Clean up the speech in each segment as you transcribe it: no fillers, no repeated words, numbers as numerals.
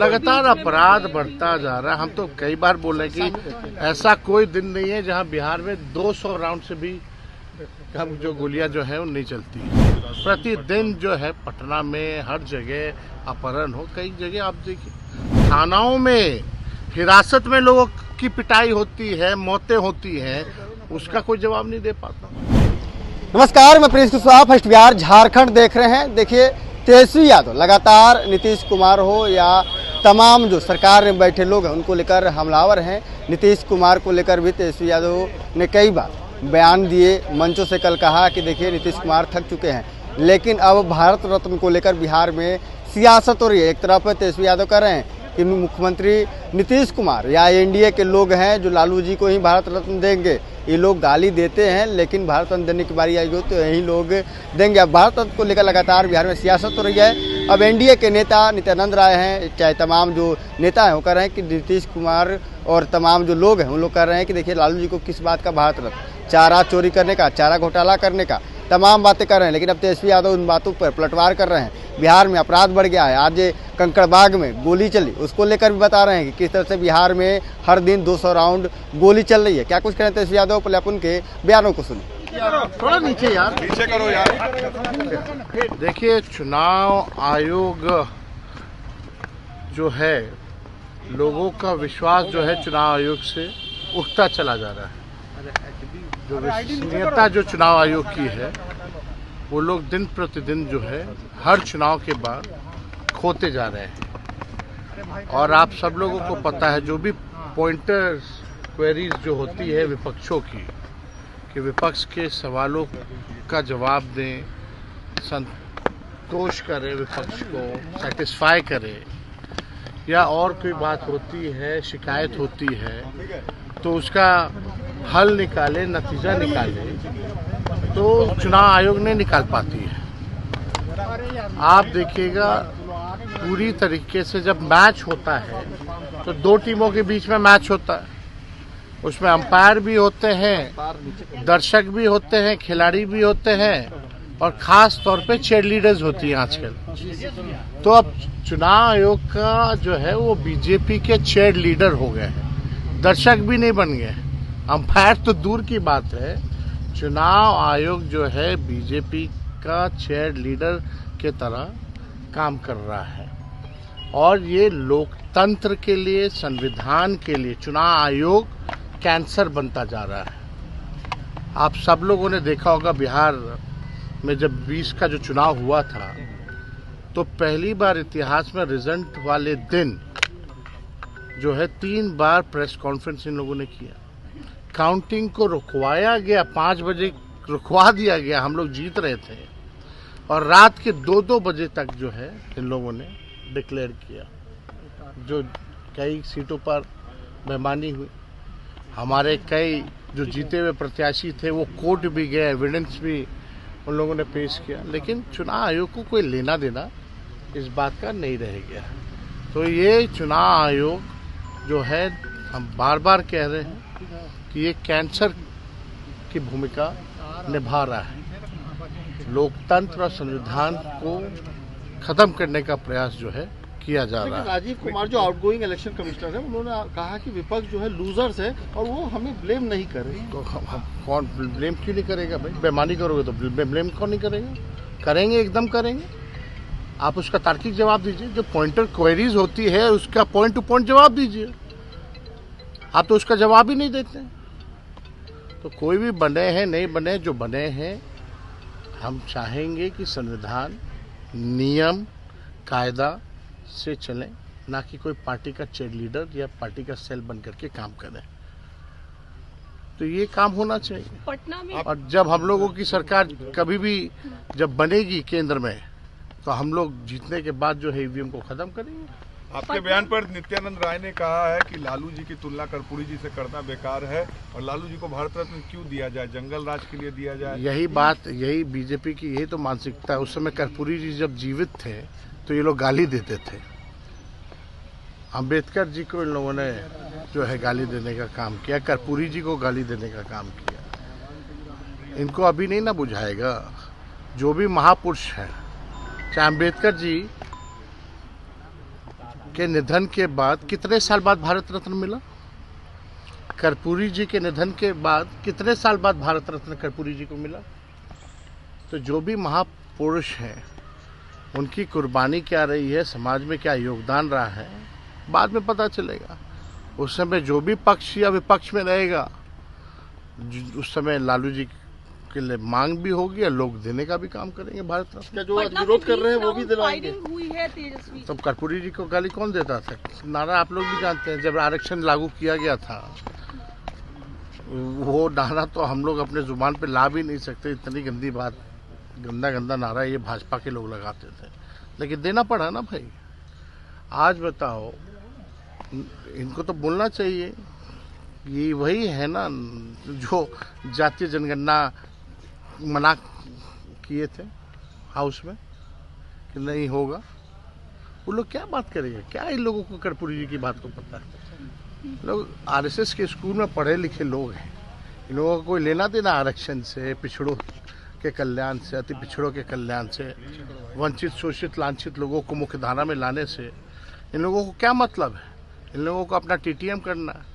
लगातार अपराध बढ़ता जा रहा है। हम तो कई बार बोले कि ऐसा कोई दिन नहीं है जहां बिहार में 200 राउंड से भी कम जो गोलियां जो है वो नहीं चलती। प्रतिदिन जो है पटना में हर जगह अपहरण हो, कई जगह आप देखिए थानाओं में हिरासत में लोगों की पिटाई होती है, मौतें होती हैं, उसका कोई जवाब नहीं दे पाता। नमस्कार, मैं प्रिंस कुशवाहा, फर्स्ट बिहार झारखंड देख रहे हैं। देखिए, तेजस्वी यादव लगातार नीतीश कुमार हो या तमाम जो सरकार में बैठे लोग हैं उनको लेकर हमलावर हैं। नीतीश कुमार को लेकर भी तेजस्वी यादव ने कई बार बयान दिए, मंचों से कल कहा कि देखिए नीतीश कुमार थक चुके हैं, लेकिन अब भारत रत्न को लेकर बिहार में सियासत हो रही है। एक तरफ तेजस्वी यादव कह रहे हैं कि मुख्यमंत्री नीतीश कुमार या एनडीए के लोग हैं जो लालू जी को ही भारत रत्न देंगे। ये लोग गाली देते हैं, लेकिन भारत रत्न देने की बारी आएगी तो यही लोग देंगे। अब भारत रत्न को लेकर लगातार बिहार में सियासत हो रही है। अब एनडीए के नेता नित्यानंद राय हैं, चाहे तमाम जो नेता हैं वो कह रहे हैं कि नीतीश कुमार और तमाम जो लोग हैं उन लोग कह रहे हैं कि देखिए लालू जी को किस बात का भारत रत्न, चारा चोरी करने का, चारा घोटाला करने का, तमाम बातें कर रहे हैं। लेकिन अब तेजस्वी यादव उन बातों पर पलटवार कर रहे हैं। बिहार में अपराध बढ़ गया है। आज कंकड़बाग में गोली चली, उसको लेकर भी बता रहे हैं कि किस तरह से बिहार में हर दिन 200 राउंड गोली चल रही है। क्या कुछ करें तेजस्वी यादव, पहले अपन के बयानों को सुनिए। थोड़ा नीचे यार, नीचे करो यार। देखिए, चुनाव आयोग जो है, लोगों का विश्वास जो है चुनाव आयोग से उठता चला जा रहा है। जो विश्वसनीयता जो चुनाव आयोग की है वो लोग दिन प्रतिदिन जो है हर चुनाव के बाद खोते जा रहे हैं। और आप सब लोगों को पता है जो भी पॉइंटर्स क्वेरीज जो होती है विपक्षों की, कि विपक्ष के सवालों का जवाब दें, संतोष करें, विपक्ष को सेटिस्फाई करें, या और कोई बात होती है, शिकायत होती है तो उसका हल निकाले, नतीजा निकाले, तो चुनाव आयोग ने निकाल पाती है। आप देखिएगा पूरी तरीके से जब मैच होता है तो दो टीमों के बीच में मैच होता है, उसमें अंपायर भी होते हैं, दर्शक भी होते हैं, खिलाड़ी भी होते हैं, और खास तौर पे चीयर लीडर्स होती हैं आजकल। तो अब चुनाव आयोग का जो है वो बीजेपी के चीयर लीडर हो गए हैं, दर्शक भी नहीं बन गए। अंपायर तो दूर की बात है, चुनाव आयोग जो है बीजेपी का चीयर लीडर के तरह काम कर रहा है। और ये लोकतंत्र के लिए, संविधान के लिए चुनाव आयोग कैंसर बनता जा रहा है। आप सब लोगों ने देखा होगा बिहार में जब 20 का जो चुनाव हुआ था तो पहली बार इतिहास में रिजल्ट वाले दिन जो है 3 बार प्रेस कॉन्फ्रेंस इन लोगों ने किया। काउंटिंग को रुकवाया गया, 5 बजे रुकवा दिया गया, हम लोग जीत रहे थे, और रात के 2-2 बजे तक जो है इन लोगों ने डिक्लेयर किया। जो कई सीटों पर बेईमानी हुई, हमारे कई जो जीते हुए प्रत्याशी थे वो कोर्ट भी गए, एविडेंस भी उन लोगों ने पेश किया, लेकिन चुनाव आयोग को कोई लेना देना इस बात का नहीं रह गया। तो ये चुनाव आयोग जो है, हम बार बार कह रहे हैं कि ये कैंसर की भूमिका निभा रहा है। लोकतंत्र और संविधान को खत्म करने का प्रयास जो है किया जा रहा है। राजीव कुमार जो आउटगोइंग इलेक्शन कमिश्नर है, उन्होंने कहा कि विपक्ष जो है लूजर्स है और वो हमें ब्लेम नहीं कर रही। तो हम कौन ब्लेम क्यों नहीं करेगा भाई? बेईमानी करोगे तो ब्लेम कौन नहीं करेगा? करेंगे, एकदम करेंगे। आप उसका तार्किक जवाब दीजिए। जो पॉइंटर क्वेरीज होती है उसका पॉइंट टू पॉइंट जवाब दीजिए। आप तो उसका जवाब ही नहीं देते। तो कोई भी बने हैं, नहीं बने, जो बने हैं, हम चाहेंगे कि संविधान, नियम, कायदा से चलें, ना कि कोई पार्टी का चीयर लीडर या पार्टी का सेल बन करके काम करें। तो ये काम होना चाहिए पटना में। और जब हम लोगों की सरकार कभी भी जब बनेगी केंद्र में, तो हम लोग जीतने के बाद जो है ईवीएम को खत्म करेंगे। आपके बयान पर नित्यानंद राय ने कहा है कि लालू जी की तुलना कर्पूरी जी से करना बेकार है और लालू जी को भारत रत्न क्यों दिया जाए, जंगल राज के लिए दिया जाए। यही बात, यही बीजेपी की यही तो मानसिकता है। उस समय कर्पूरी जी जब जीवित थे तो ये लोग गाली देते थे। अंबेडकर जी को इन लोगों ने जो है गाली देने का काम किया, कर्पूरी जी को गाली देने का काम किया। इनको अभी नहीं ना बुझाएगा। जो भी महापुरुष हैं, चाहे अंबेडकर जी के निधन के बाद कितने साल बाद भारत रत्न मिला? कर्पूरी जी के निधन के बाद कितने साल बाद भारत रत्न कर्पूरी जी को मिला? तो जो भी महापुरुष हैं उनकी कुर्बानी क्या रही है, समाज में क्या योगदान रहा है, बाद में पता चलेगा। उस समय जो भी पक्ष या विपक्ष में रहेगा, उस समय लालू जी के लिए मांग भी होगी और लोग देने का भी काम करेंगे भारत रत्न। क्या जो विरोध कर रहे हैं वो भी दिलवाएंगे? हुई है तेजस्वी। तब कर्पूरी जी को गाली कौन देता था? नारा आप लोग भी जानते हैं, जब आरक्षण लागू किया गया था वो नारा तो हम लोग अपने जुबान पे ला भी नहीं सकते। इतनी गंदी बात, गंदा नारा ये भाजपा के लोग लगाते थे, लेकिन देना पड़ा ना भाई। आज बताओ, इनको तो बोलना चाहिए, ये वही है ना जो जातीय जनगणना मना किए थे हाउस में कि नहीं होगा। वो लोग क्या बात करेंगे? क्या इन लोगों को कर्पूरी जी की बात को पता है? लोग आरएसएस के स्कूल में पढ़े लिखे लोग हैं, इन लोगों को कोई लेना देना आरक्षण से, पिछड़ों के कल्याण से, अति पिछड़ों के कल्याण से, वंचित शोषित लांछित लोगों को मुख्य धारा में लाने से इन लोगों को क्या मतलब है? इन लोगों को अपना टीटीएम करना है।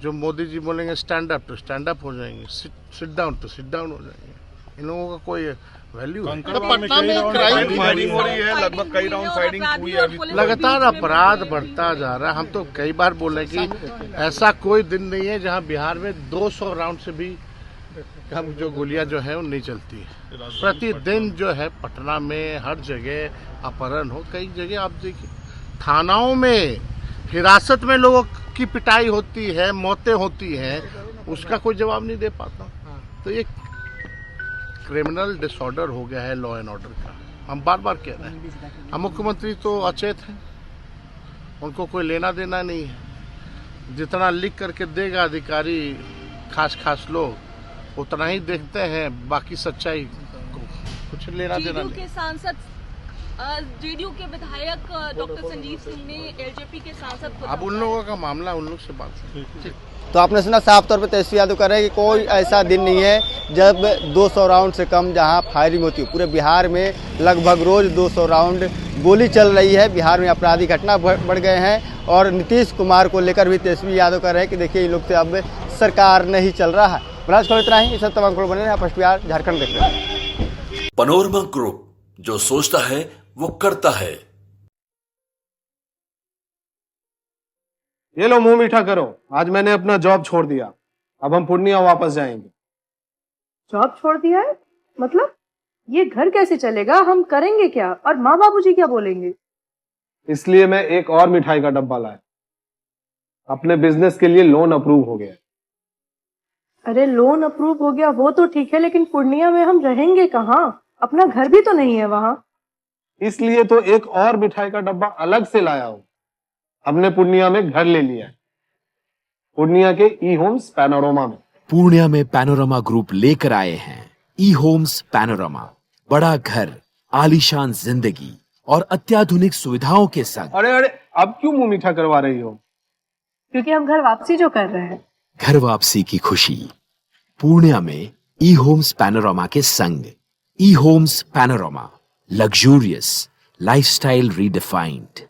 जो मोदी जी बोलेंगे स्टैंड अप तो स्टैंड अप हो जाएंगे, सिट डाउन तो सिट डाउन हो जाएंगे। इन लोगों का कोई वैल्यू है? पटना में क्राइम फायरिंग हो रही है, लगभग कई राउंड फायरिंग हुई है अभी। लगातार अपराध बढ़ता जा रहा है। हम तो कई बार बोले कि ऐसा कोई दिन नहीं है जहां बिहार में 200 राउंड से भी कम जो गोलियां जो है वो नहीं चलती है। प्रतिदिन जो है पटना में हर जगह अपहरण हो, कई जगह आप देखिए थानाओं में हिरासत में लोगों की पिटाई होती है, मौतें होती हैं, उसका कोई जवाब नहीं दे पाता। तो ये क्रिमिनल डिसऑर्डर हो गया है लॉ एंड ऑर्डर का। हम बार बार कह रहे हैं, हम मुख्यमंत्री तो अचेत हैं, उनको कोई लेना देना नहीं है। जितना लिख करके देगा अधिकारी खास लोग उतना ही देखते हैं, बाकी सच्चाई को कुछ लेना देना नहीं। के सांसद जेडीयू के विधायक डॉक्टर संजीव सिंह ने एलजेपी के सांसद को, अब उन लोगों का मामला उन लोग से बात है। तो आपने सुना साफ तौर पे तेजस्वी यादव कह रहे हैं कि कोई ऐसा दिन नहीं है जब 200 राउंड से कम जहां फायरिंग होती है। पूरे बिहार में लगभग रोज 200 राउंड गोली चल रही है। बिहार में आपराधिक घटना बढ़ गए हैं और नीतीश कुमार को लेकर भी तेजस्वी यादव कह रहे हैं कि देखिए इन लोग से अब सरकार नहीं चल रहा है। बराज को इतना ही, इस तमाम खबर बने रहे। फर्स्ट बिहार झारखंड देख रहे हैं। पनोरमा ग्रुप, जो सोचता है वो करता है। ये लो मुंह मीठा करो, आज मैंने अपना जॉब छोड़ दिया, अब हम पूर्णिया वापस जाएंगे। जॉब छोड़ दिया है? मतलब ये घर कैसे चलेगा? हम करेंगे क्या? और माँ बाबूजी क्या बोलेंगे? इसलिए मैं एक और मिठाई का डब्बा लाया। अपने बिजनेस के लिए लोन अप्रूव हो गया। अरे लोन अप्रूव हो गया वो तो ठीक है, लेकिन पूर्णिया में हम रहेंगे कहाँ? अपना घर भी तो नहीं है वहाँ। इसलिए तो एक और मिठाई का डब्बा अलग से लाया हूँ। हमने पूर्णिया में घर ले लिया है, पूर्णिया के ई होम्स पैनोरमा में। पूर्णिया में पैनोरमा ग्रुप लेकर आए हैं ई होम्स पैनोरमा। बड़ा घर, आलीशान जिंदगी और अत्याधुनिक सुविधाओं के संग। अरे अब क्यों मुंह मीठा करवा रही हो? क्योंकि हम घर वापसी जो कर रहे हैं। घर वापसी की खुशी पूर्णिया में ई होम्स पैनोरमा के संग। ई Homes Panorama, luxurious lifestyle redefined.